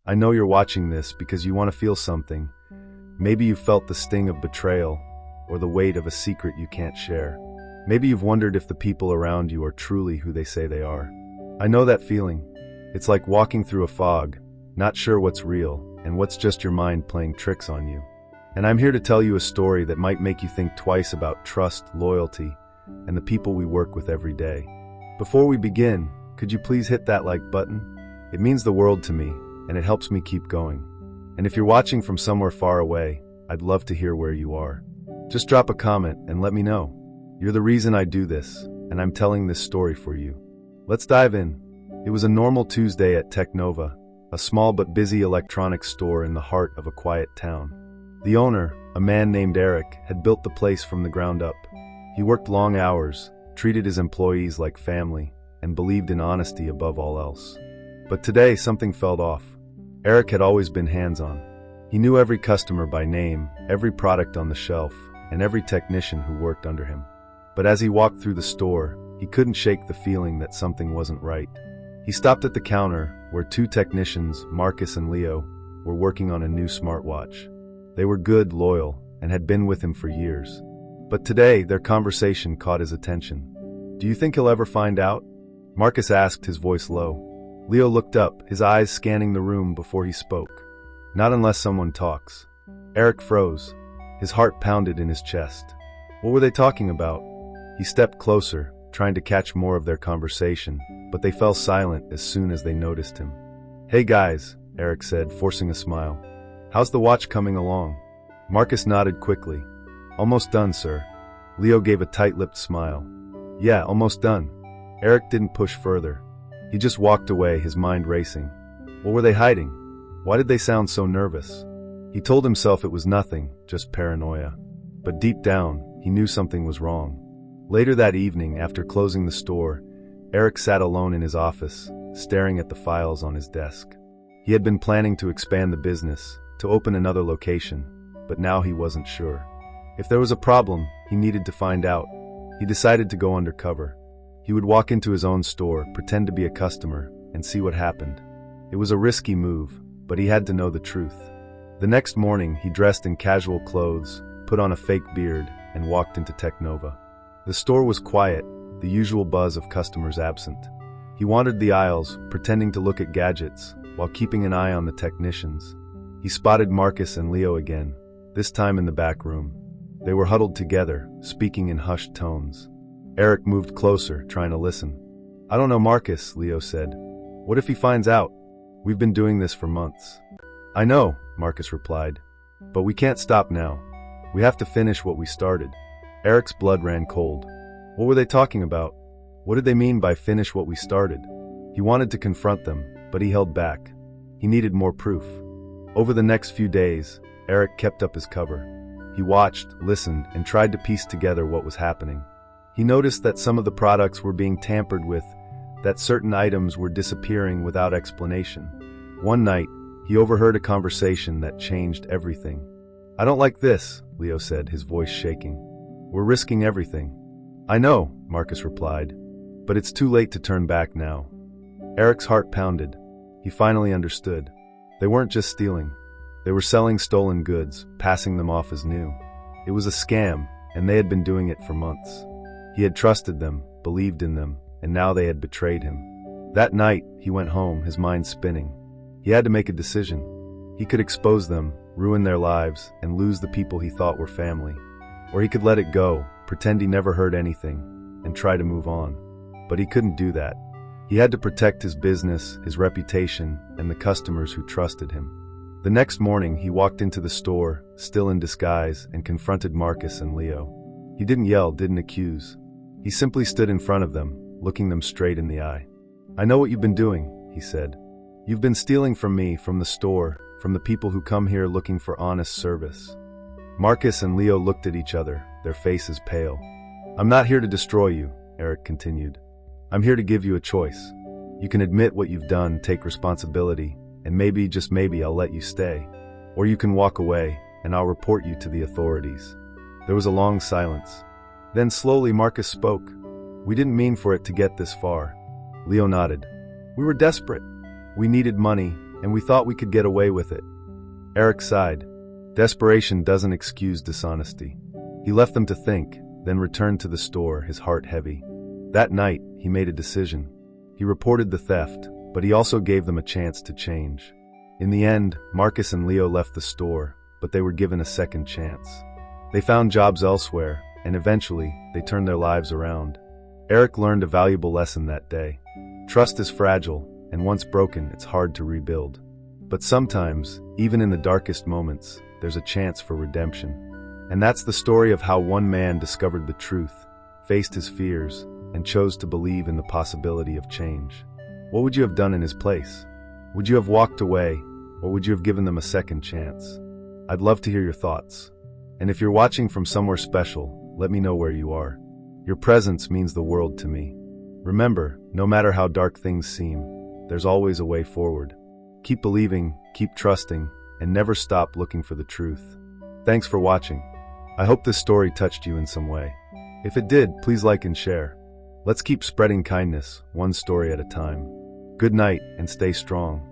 I know you're watching this because you want to feel something. Maybe you felt the sting of betrayal or the weight of a secret you can't share. Maybe you've wondered if the people around you are truly who they say they are. I know that feeling. It's like walking through a fog, not sure what's real and what's just your mind playing tricks on you. And I'm here to tell you a story that might make you think twice about trust, loyalty, and the people we work with every day. Before we begin, could you please hit that like button? It means the world to me, and it helps me keep going. And if you're watching from somewhere far away, I'd love to hear where you are. Just drop a comment and let me know. You're the reason I do this, and I'm telling this story for you. Let's dive in. It was a normal Tuesday at Technova, a small but busy electronics store in the heart of a quiet town. The owner, a man named Eric, had built the place from the ground up. He worked long hours, treated his employees like family, and believed in honesty above all else. But today, something felt off. Eric had always been hands-on. He knew every customer by name, every product on the shelf, and every technician who worked under him. But as he walked through the store, he couldn't shake the feeling that something wasn't right. He stopped at the counter, where two technicians, Marcus and Leo, were working on a new smartwatch. They were good, loyal, and had been with him for years. But today, their conversation caught his attention. "Do you think he'll ever find out?" Marcus asked, his voice low. Leo looked up, his eyes scanning the room before he spoke. "Not unless someone talks." Eric froze. His heart pounded in his chest. What were they talking about? He stepped closer, trying to catch more of their conversation, but they fell silent as soon as they noticed him. "Hey guys," Eric said, forcing a smile. "How's the watch coming along?" Marcus nodded quickly. "Almost done, sir." Leo gave a tight-lipped smile. "Yeah, almost done." Eric didn't push further. He just walked away, his mind racing. What were they hiding? Why did they sound so nervous? He told himself it was nothing, just paranoia. But deep down, he knew something was wrong. Later that evening, after closing the store, Eric sat alone in his office, staring at the files on his desk. He had been planning to expand the business, to open another location, but now he wasn't sure. If there was a problem, he needed to find out. He decided to go undercover. He would walk into his own store, pretend to be a customer, and see what happened. It was a risky move, but he had to know the truth. The next morning, he dressed in casual clothes, put on a fake beard, and walked into Technova. The store was quiet, the usual buzz of customers absent. He wandered the aisles, pretending to look at gadgets, while keeping an eye on the technicians. He spotted Marcus and Leo again, this time in the back room. They were huddled together, speaking in hushed tones. Eric moved closer, trying to listen. "I don't know Marcus," Leo said. "What if he finds out? We've been doing this for months." "I know," Marcus replied. "But we can't stop now. We have to finish what we started." Eric's blood ran cold. What were they talking about? What did they mean by finish what we started? He wanted to confront them, but he held back. He needed more proof. Over the next few days, Eric kept up his cover. He watched, listened, and tried to piece together what was happening. He noticed that some of the products were being tampered with, that certain items were disappearing without explanation. One night, he overheard a conversation that changed everything. "I don't like this," Leo said, his voice shaking. "We're risking everything." "I know," Marcus replied, "but it's too late to turn back now." Eric's heart pounded. He finally understood. They weren't just stealing. They were selling stolen goods, passing them off as new. It was a scam, and they had been doing it for months. He had trusted them, believed in them, and now they had betrayed him. That night, he went home, his mind spinning. He had to make a decision. He could expose them, ruin their lives, and lose the people he thought were family. Or he could let it go, pretend he never heard anything, and try to move on. But he couldn't do that. He had to protect his business, his reputation, and the customers who trusted him. The next morning, he walked into the store, still in disguise, and confronted Marcus and Leo. He didn't yell, didn't accuse. He simply stood in front of them, looking them straight in the eye. "I know what you've been doing," he said. "You've been stealing from me, from the store, from the people who come here looking for honest service." Marcus and Leo looked at each other, their faces pale. "I'm not here to destroy you," Eric continued. "I'm here to give you a choice. You can admit what you've done, take responsibility, and maybe, just maybe, I'll let you stay. Or you can walk away, and I'll report you to the authorities." There was a long silence. Then slowly Marcus spoke. "We didn't mean for it to get this far." Leo nodded. "We were desperate. We needed money, and we thought we could get away with it." Eric sighed. Desperation doesn't excuse dishonesty. He left them to think, then returned to the store, his heart heavy. That night, he made a decision. He reported the theft, but he also gave them a chance to change. In the end, Marcus and Leo left the store, but they were given a second chance. They found jobs elsewhere, and eventually, they turned their lives around. Eric learned a valuable lesson that day. Trust is fragile, and once broken, it's hard to rebuild. But sometimes, even in the darkest moments, there's a chance for redemption. And that's the story of how one man discovered the truth, faced his fears, and chose to believe in the possibility of change. What would you have done in his place? Would you have walked away, or would you have given them a second chance? I'd love to hear your thoughts. And if you're watching from somewhere special, let me know where you are. Your presence means the world to me. Remember, no matter how dark things seem, there's always a way forward. Keep believing, keep trusting, and never stop looking for the truth. Thanks for watching. I hope this story touched you in some way. If it did, please like and share. Let's keep spreading kindness, one story at a time. Good night, and stay strong.